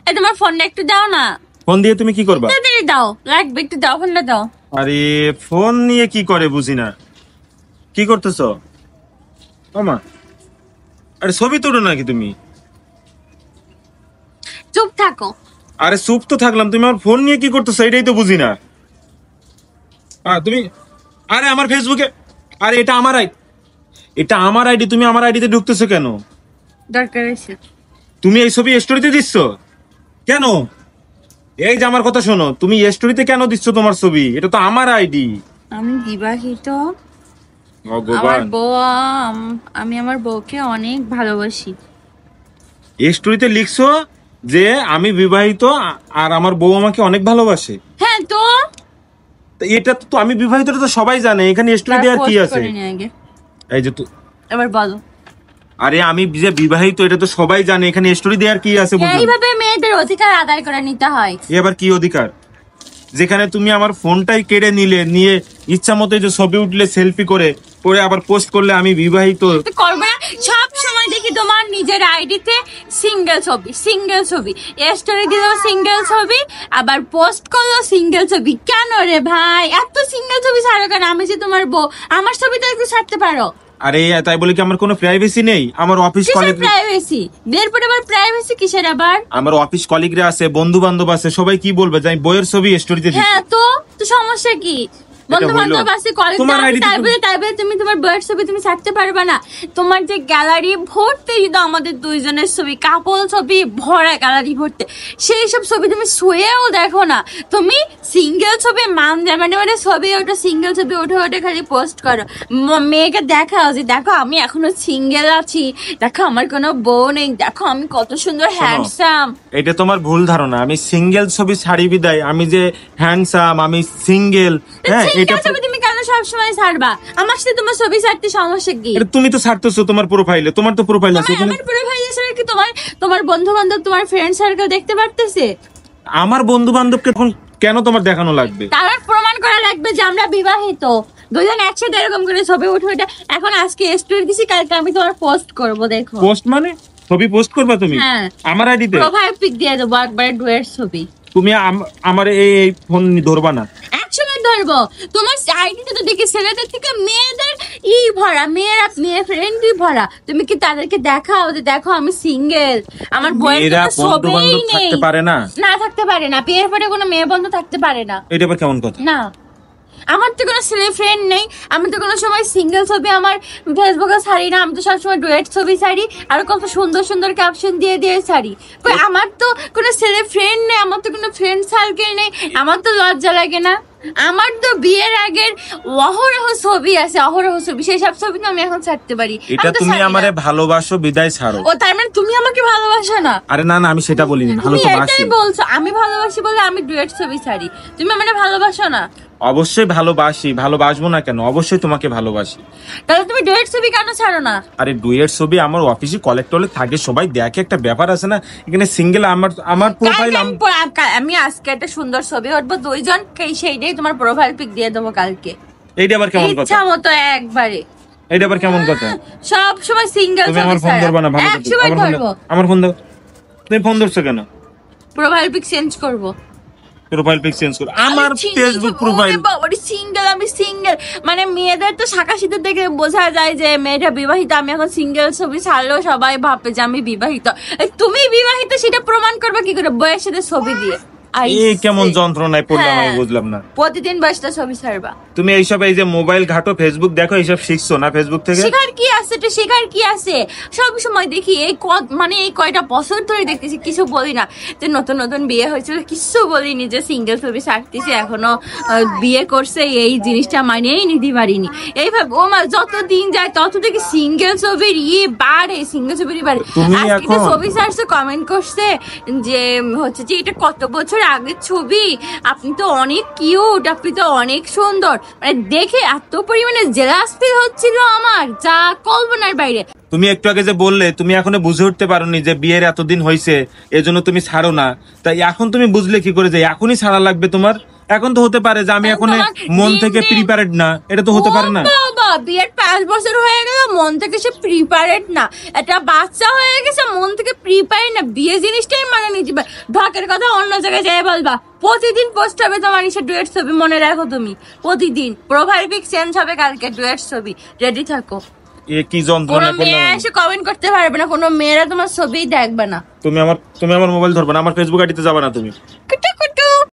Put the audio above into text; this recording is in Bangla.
এই তোমার ফোনটা একটু দাও না। ফোন দিয়ে তুমি কি করবা? তাড়াতাড়ি দাও, লাগবে, একটু দাও, ফোনটা দাও। আরে ফোন নিয়ে কি করে বুঝি না, কি করতেছো মামা? আরে ছবি তোলো নাকি তুমি? চুপ থাকো। আরে চুপ তো থাকলাম, তুমি আমার ফোন নিয়ে কি করতেছো এটাই তো বুঝি না। তুমি আরে আমার ফেসবুকে, আরে এটা আমার আইডি, তুমি আমার আইডিতে ঢুকতেছো কেন? দরকার আছে। তুমি এই ছবি স্টোরিতে দিচ্ছ কেন? এই যে আমার কথা শোনো, তুমি স্টোরিতে কেন দিচ্ছ তোমার ছবি? এটা তো আমার আইডি। আমি বিবাহিত, আমার ভগবান, বউ, আমি আমার বউকে অনেক ভালোবাসি। স্টোরিতে লিখছো যে আমি বিবাহিত আর আমার বউ আমাকে অনেক ভালোবাসে। হ্যাঁ তো এটা তো আমি বিবাহিত, তো সবাই জানে, এখানে স্টোরি দেওয়ার কি আছে? এই যে এবার বলো। আরে আমি যে বিবাহিত এটা তো সবাই জানে, এখানে স্টোরি দেওয়ার কি আছে? এইভাবে মেয়েদের অধিকার আদায় করে নিতে হয়। এবার কি অধিকার? যেখানে তুমি আমার ফোনটাই কেড়ে নিয়ে ইচ্ছা মতো যে ছবি উঠলে সেলফি করে পরে আবার পোস্ট করলে আমি বিবাহিত করবে না। সব সময় দেখি তোমার নিজের আইডিতে সিঙ্গেল ছবি স্টোরি দিলেও সিঙ্গেল ছবি, আবার পোস্ট করলো সিঙ্গেল ছবি। কেন রে ভাই এত সিঙ্গেল ছবি ছাড়ো কেন? আমি যে তোমার বউ, আমার ছবি তো একটু ছাড়তে পারো। আরে তাই বলে কি আমার কোনো প্রাইভেসি নেই? আমার অফিস কলিগ, প্রাইভেসি বের পরে আবার প্রাইভেসি কিসের? আবার আমার অফিস কলিগরা আছে, বন্ধু বান্ধব আছে, সবাই কি বলবে যে আমি বইয়ের ছবি স্টোরিতে দিই? হ্যাঁ তো সমস্যা কি? বন্ধু বান্ধব আছে, কলেজ আছে, তাই বলে তুমি তোমার বইয়ের ছবি তুমি ছাড়তে পারবে না? তোমার যে গ্যালারি ভর্তি শুধু আমাদের দুইজনের ছবি, কাপল ছবি ভরা গ্যালারি ভর্তি, সেই সব ছবি তুমি শুয়েও দেখো না। তুমি সিঙ্গেল ছবি মানে ছবি ওটা সিঙ্গেল ছবি ওঠে খালি পোস্ট করো, মেয়েকে দেখাও যে দেখো আমি এখনো সিঙ্গেল আছি, দেখো আমার কোনো বউ নেই, দেখো আমি কত সুন্দর হ্যান্ডসাম। এটা তোমার ভুল ধারণা। আমি সিঙ্গেল ছবি ছাড়ি বিদায় আমি যে হ্যান্ডসাম, আমি সিঙ্গেল। হ্যাঁ এটা তুমি কেন সবসময় ছাড়বা? আমার সাথে তোমার ছবি ছাড়তে সমস্যা কি? তুমি তো ছাড়তেছো তোমার প্রোফাইলে, তোমার তো প্রোফাইল আছে। আমার প্রোফাইলে ছাড়া কি তোমার বন্ধু বান্ধব, তোমার ফ্রেন্ড সার্কেল দেখতে পারতেছে? আমার বন্ধু বান্ধবকে কেন তোমার দেখানো লাগবে? তারা প্রমাণ করা লাগবে যে আমরা বিবাহিত, দুজন একসাথে এরকম করে ছবি উঠে ওঠে। এখন আজকে স্টোরি দিছি, কালকে আমি তোমার পোস্ট করব। দেখো পোস্ট মানে ছবি পোস্ট করবা তুমি? হ্যাঁ আমার আইডিতে প্রোফাইল পিক দিয়ে দেবো একবারে ডুয়েট ছবি। তুমি আমার এই ফোন ধরবা না। একসময় ধরবো। তোমার আইডিতে তো দেখি ছেলেদের থেকে মেয়েদের ভরা, মেয়ে ফ্রেন্ডই ভরা। তুমি কি তাদেরকে দেখাও যে দেখো আমি সিঙ্গেল, আমার বয়স ছবিই নেই? থাকতে পারে না, না থাকতে পারে না, বিয়ের পরে কোনো মেয়ে বন্ধু থাকতে পারে না। এটা আবার কেমন কথা? না আমার তো কোনো ছেলে ফ্রেন্ড নেই, আমি তো কোনো সময় সিঙ্গেল ছবি আমার ফেসবুকে ছাড়ি না, আমি তো সবসময় ডুয়েট ছবি ছাড়ি, আর কত সুন্দর সুন্দর ক্যাপশন দিয়ে ছাড়ি। আমার তো কোনো ছেলে ফ্রেন্ড নেই, আমার তো কোনো ফ্রেন্ড সার্কেল নেই, আমার তো লজ্জা লাগে না? আমার তো বিয়ের আগের অহরহ ছবি আছে, সেই সব ছবি তো আমি এখন ছাড়তে পারি। এটা তুমি আমারে ভালোবাসো বিদায় ছাড়ো। ও তার মানে তুমি আমাকে ভালোবাসো না? আরে না আমি সেটা বলিনি, তুমি এটাই বলছো আমি ভালোবাসি বলে আমি ডুয়েট ছবি ছাড়ি, তুমি আমারে ভালোবাসো না? অবশ্যই ভালোবাসি, ভালোবাসবো না কেন? অবশ্যই তোমাকে ভালোবাসি। তাহলে তুমি ডুয়েট ছবি কেন ছাড়ো না? আরে ডুয়েট ছবি আমার অফিসে কলেক্টরে থাকে, সবাই দেখে, একটা ব্যাপার আছে না? এখানে সিঙ্গেল আমার প্রোফাইল। আমি আজকে একটা সুন্দর ছবি উঠবো দুইজন, সেইটাই তোমার প্রোফাইল পিক দিয়ে দেবো কালকে। এইটা আবার কেমন কথা? ইচ্ছা মতো একবারে। এইটা আবার কেমন কথা? সব সময় সিঙ্গেল তুমি আমার ফোন ধরবা না? ভালো কথা, আমার ফোন দাও। তুমি ফোন ধরছো কেন? প্রোফাইল পিক চেঞ্জ করবো। প্রোফাইল পিক চেঞ্জ করো? আমার ফেসবুক প্রোফাইল আমি সিঙ্গেল মানে মেয়েদের তো শাকাশিতে দেখে বোঝা যায় যে মেয়েটা বিবাহিত। আমি এখন সিঙ্গেল ছবি ছাড়লেও সবাই ভাববে যে আমি বিবাহিত। তুমি বিবাহিত সেটা প্রমাণ করবে কি করে? বয়সের সাথে ছবি দিয়ে। কেমন যন্ত্রণায় পড়লাম আমি বুঝলাম না। প্রতিদিন বয়সটা ছবি ছাড়বা তুমি? এইসব এই যে মোবাইল ঘাটো, ফেসবুক দেখো, এইসব শিখছো না ফেসবুক থেকে? শেখার কি আছে? এটা শেখার কি আছে? সব সময় দেখি এই কয়টা বছর ধরে দেখতেছি, কিছু বলি না যে নতুন নতুন বিয়ে হয়েছিল, কিছু বলিনি যে সিঙ্গেল ছবি ছাড়তেছি, এখনো বিয়ে করছে, এই জিনিসটা মানিয়েই নিতে পারিনি। এইভাবে ও মা যত দিন যায় তত দেখি সিঙ্গেল ছবির বাড়ে, সিঙ্গেল ছবির বাড়ে। আজকে ছবি ছাড়ছে, কমেন্ট করছে যে হচ্ছে যে এটা কত বছর আগের ছবি, আপনি তো অনেক কিউট, আপনি তো অনেক সুন্দর। মানে দেখে এত পরিমাণে জেলাস ফিল হচ্ছিল আমার, যা কল্পনার বাইরে। তুমি একটু আগে যে বললে তুমি এখনো বুঝে উঠতে পারোনি যে বিয়ের এতদিন হয়েছে এজন্য তুমি ছাড়ো না, তাই এখন তুমি বুঝলে কি করে যে এখনই ছাড়া লাগবে তোমার? এখন তো হতে পারে যে আমি এখন তোমার মন দিন থেকে দিন- প্রিপারেড না, এটা তো হতে পারে না। ও বাবা, বিয়ের 5 বছর হয়ে গেল, মন থেকে সে প্রিপারেড না। একটা বাচ্চা হয়ে গেছে, মন থেকে প্রিপারেড না। বিয়ে জিনিসটাই মানে নিতে পারে। ঢাকের কথা অন্য জায়গায় যাই বলবা। প্রতিদিন পোস্ট হবে তোমার নিচে ডুয়েট ছবি, মনে রাখো তুমি। প্রতিদিন প্রোফাইল পিক চেঞ্জ হবে, কালকে ডুয়েট ছবি। রেডি থাকো। এ কি কোনো যন্ত্রণা মেয়ে করলাম। এসে কমেন্ট করতে পারবে না, কোনো মেয়েরা তোমার ছবি দেখবে না। তুমি আমার মোবাইল ধরবে না, আমার ফেসবুক আইডিতে যাবে না তুমি।